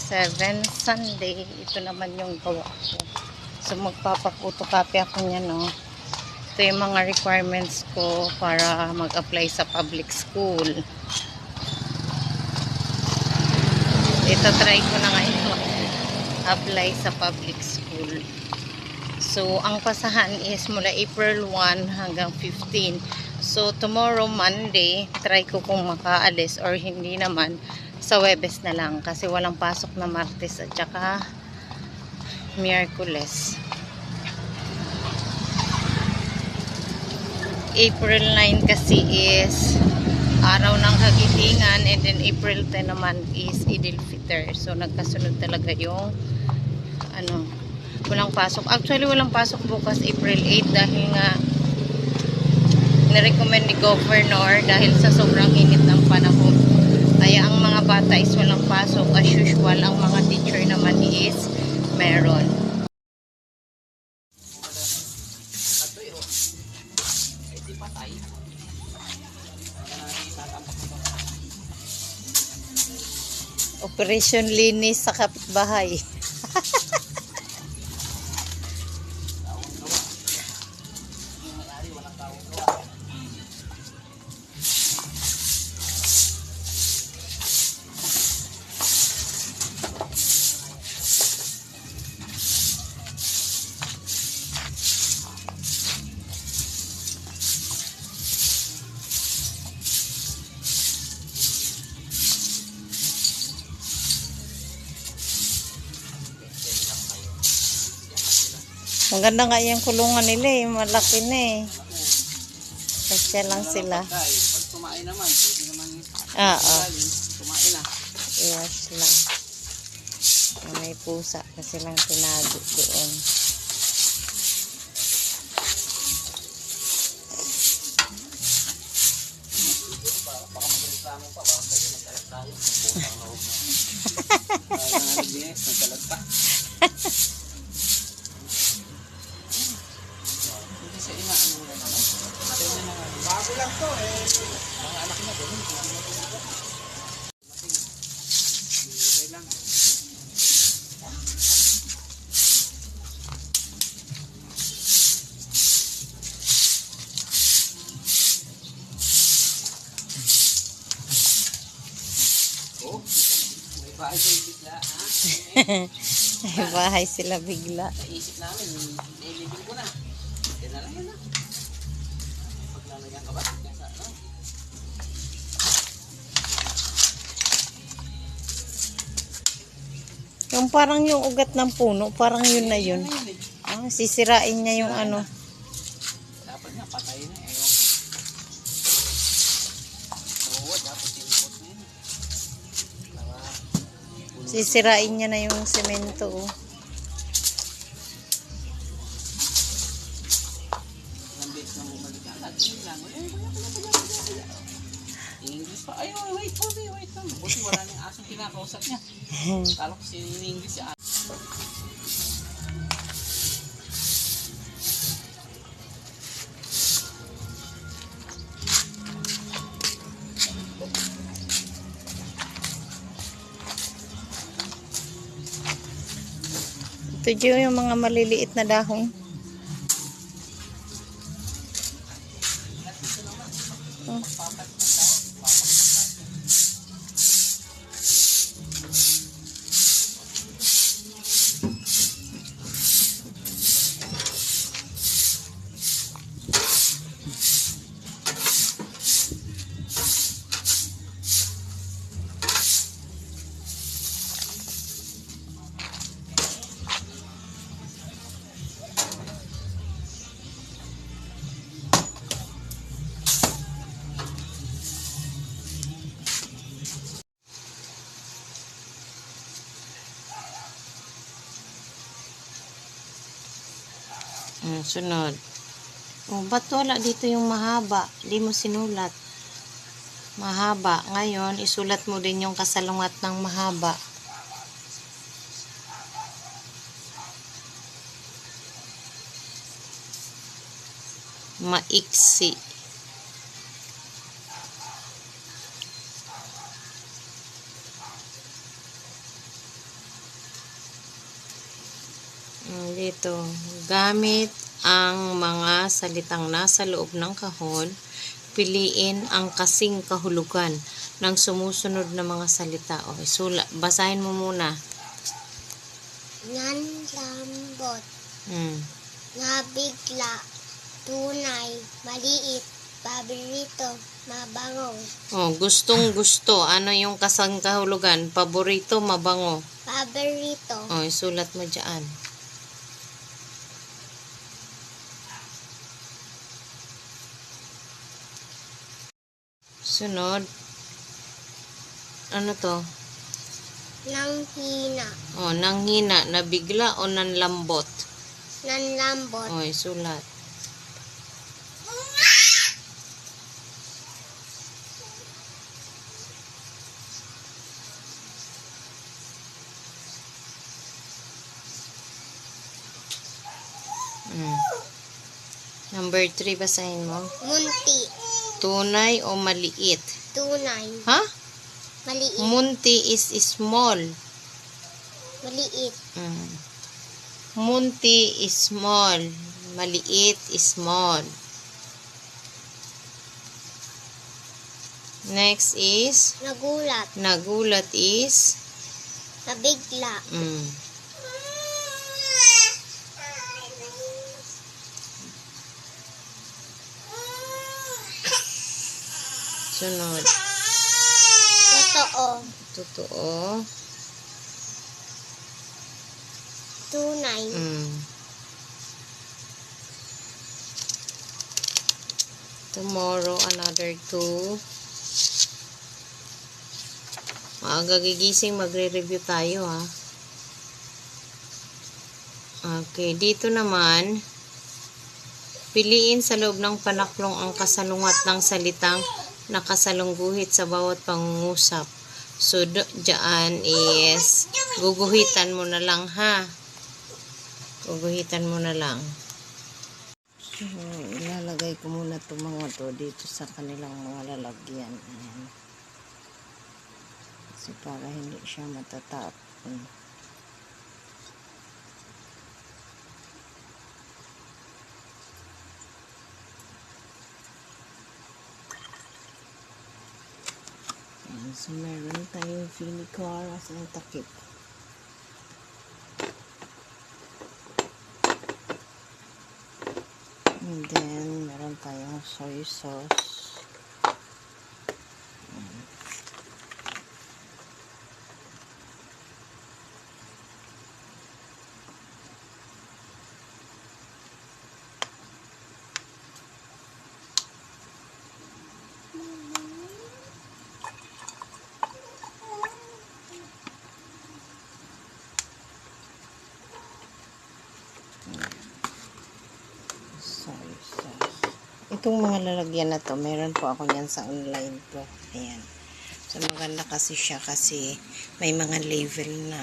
7 Sunday. Ito naman yung gawa ko. So magpapapotocopy ako niyan, no. Ito yung mga requirements ko para mag-apply sa public school. Ito try ko na ngayon mag-apply sa public school. So ang pasahan is mula April 1 hanggang 15. So tomorrow Monday, try ko kung makaalis or hindi naman sa Webes na lang kasi walang pasok na Martes at saka Miyerkules. April 9 kasi is araw ng Kagitingan, and then April 10 naman is Idil Fitr. So nagkasunod talaga yung walang pasok. Actually walang pasok bukas April 8 dahil nga nirecommend ni Governor dahil sa sobrang init ng panahon. Kaya ang mga bata is walang pasok as usual. Ang mga teacher naman is meron. Operation linis sa kapitbahay. Ang ganda nga yung kulungan nila eh. Malaki na eh. Kasya lang sila. Pag kumain naman, pwede naman kumain na. Iwas lang. May pusa kasi lang tinago doon. Baka magreklamo pa, baka kasi magkalat tayo. Pusang loob na. Kaya nga nag-binis, nagkalat pa. Sa ina, ano na naman? Bago lang to eh. Mga anak na doon. Okay lang. Oh, may bahay kayo bigla, ha? May bahay sila bigla. Naisip namin, nilibig ko na. Kaya na lang yun na. Paglalagyan ka ba? Kaya ano? Yung parang yung ugat ng puno, parang yun na yun. Sisirain niya yung ano. Dapat nga, patay na eh. Oo, dapat yung pot na yun. Sisirain niya na yung semento. Oh. Ilang beses na bumalik ka. Lagi lang. English pa. Ay, wait lang. Buti wala niyang asong kinakausap niya. Kala ko si English siya. Ito yung mga maliliit na dahon. Oh. Sunod. Oh, ba't wala dito yung mahaba? Di mo sinulat. Mahaba. Ngayon, isulat mo din yung kasalungat ng mahaba. Maiksi. Ito, gamit ang mga salitang nasa loob ng kahon, piliin ang kasing kahulugan ng sumusunod na mga salita. Okay, basahin mo muna. Nanlambot, Hmm. nabigla, tunay, maliit, paborito, mabango, Oh, gustong gusto. Ano yung kasang kahulugan? Paborito, mabango. paborito, Oh, isulat mo dyan. Sunod. Ano to? nanghina, Oh, nanghina, nabigla o nanlambot? nanlambot, Oh, isulat. Hmm. Number 3, basahin mo. munti, Tunay o maliit? tunay, Ha? maliit, Munti is small. maliit, Hmm. Munti is small. Maliit is small. Next is nagulat, nagulat is nabigla, sunod. totoo, Totoo. tunay, Tomorrow, another 2. Maaga gigising, magre-review tayo, ha. Okay, dito naman, piliin sa loob ng panaklong ang kasalungat ng salitang nakasalungguhit sa bawat pangungusap. So, dyan is, guguhitan mo na lang, ha. Guguhitan mo na lang. So, ilalagay ko muna itong mga to dito sa kanilang mga lalagyan. Ayan. Kasi para hindi siya matatapon. Ayan. So, meron tayong filicara sa takip. And then, meron tayong soy sauce. Soy sauce. Itong mga lalagyan na to, meron po ako niyan sa online po. Ayan. So, maganda kasi siya kasi may mga label na.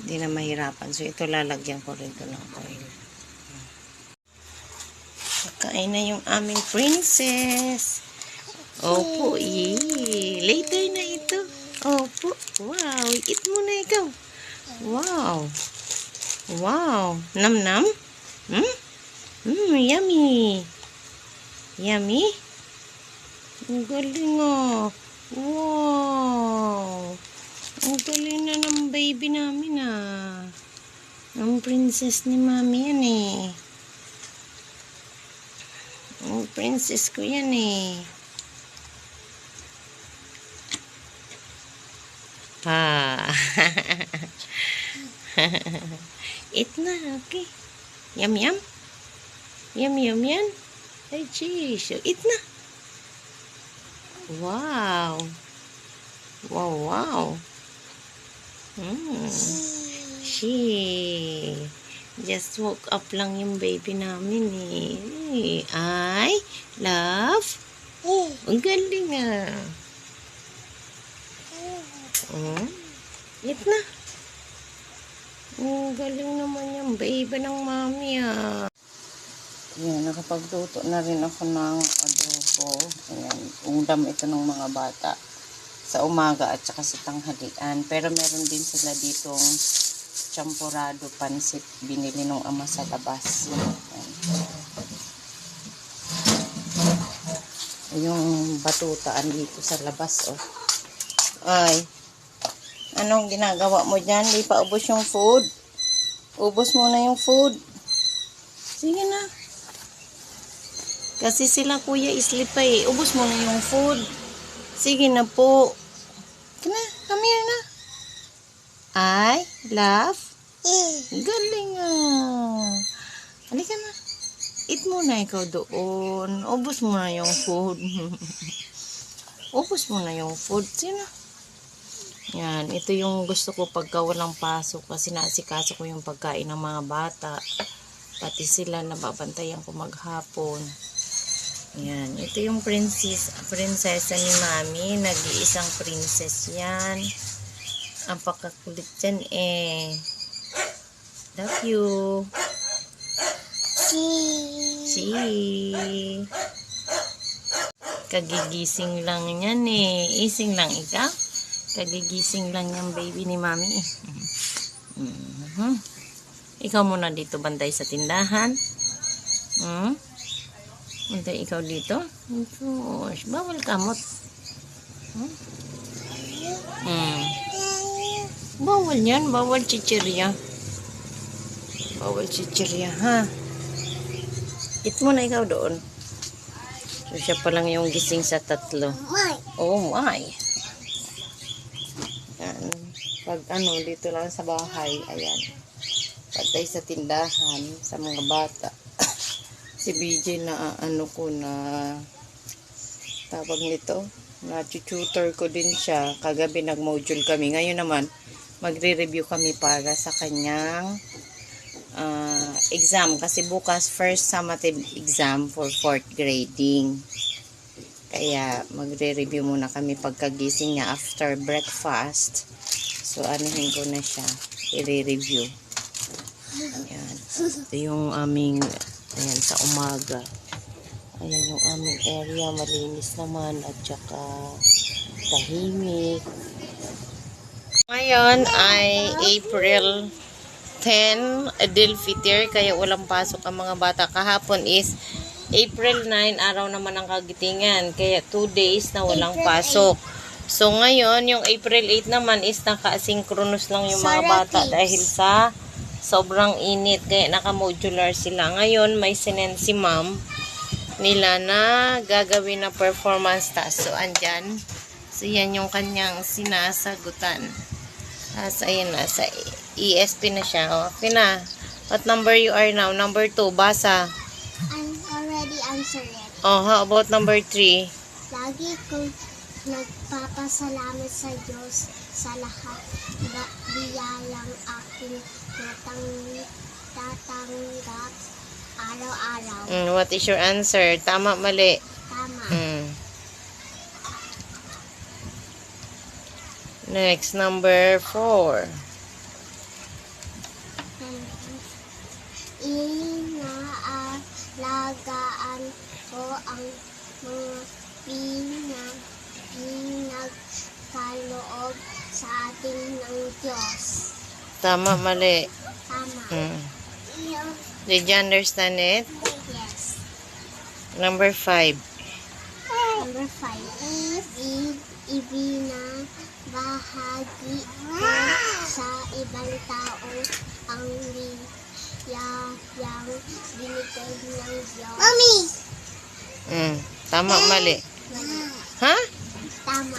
Hindi na mahirapan. So, ito lalagyan ko rin ito ng oil. Kain na yung aming princess. Opo, later na ito. Opo, wow. Eat mo na ikaw. Wow. Wow. Nam-nam? Yummy. Yummy? Ang galing, oh. Wow. Ang galing na ng baby namin, ah. Ang princess ni mami yan, eh. Ang princess ko yan, eh. Ha. Eat na, okay. Yum, yum. Yum, yum, yan. Ay, geez. So, eat na. Wow. Wow, wow. She just woke up lang yung baby namin, eh. Ay, love. Ang galing, ah. Eat na. Ang galing naman yung baby ng mami, ah. Ayan, nakapagluto na rin ako ng adobo. Ayan, ulam ito ng mga bata sa umaga at saka sa tanghalian. Pero meron din sila ditong champurado pansit binili nung ama sa labas. Yung batutaan dito sa labas, oh. Ay, anong ginagawa mo dyan? Di pa ubos yung food? Ubos mo na yung food. Sige na. Kasi sila kuya isli pa eh. Ubos mo na yung food. Sige na po. Come here na. Ay, love. Galing ah. Halika na. Eat muna ikaw doon. Ubos mo na yung food. Ubos mo na yung food. Sino? Yan. Ito yung gusto ko pagka walang pasok. Kasi naasikaso ko yung pagkain ng mga bata. Pati sila nababantayan ko maghapon. Yan. Ito yung prinsesa ni Mami. Nag-iisang princess yan. Ang pakakulit dyan eh. Love you. See. Kagigising lang yan eh. Ising lang ikaw. Kagigising lang yung baby ni Mami eh. Ikaw muna dito banday sa tindahan. Banday ikaw dito. Gosh, bawal kamot. Bawal yan. Bawal chichirya. Bawal chichirya ha. Eat mo na ikaw doon. So, siya pa lang yung gising sa tatlo. Oh my. Yan. Pag dito lang sa bahay, ayan. Patay sa tindahan, sa mga bata. Si BJ na tawag nito, na tutor ko din siya. Kagabi nag-module kami. Ngayon naman, magre-review kami para sa kanyang exam kasi bukas first summative exam for 4th grading. Kaya magre-review muna kami pagkagising niya after breakfast. So anuhin ko na siya, i-review. Ayan. Ito yung aming sa umaga. Ayan yung aming area, malinis naman at saka tahimik. Ngayon ay April 10, Adil Fitr, kaya walang pasok ang mga bata. Kahapon is April 9, araw naman ng kagitingan, kaya 2 days na walang pasok. So ngayon, yung April 8 naman is naka-asynchronous lang yung mga bata dahil sa sobrang init, kaya naka-modular sila. Ngayon, may sinend si ma'am nila na gagawin na performance task. So, andyan. So, yan yung kanyang sinasagutan. Ayan na, sa ESP na siya. Okay na. What number you are now? Number 2, basa. I'm already answered it. Oh, how about number 3? Lagi kong nagpapasalamat sa Diyos sa lahat biyalang aking tatanggap araw-araw. What is your answer? Tama, mali? Tama. Next, number 4. Inaalagaan ko ang mga pinagkaloob sa atin ng Diyos. Tama, mali? Tama. Did you understand it? Yes. Number 5. Number 5. Ibinabahagi ko sa ibang tao ang liyayang binigay ng Diyos. Mommy! Tama, mali? Mali. Ha? Tama.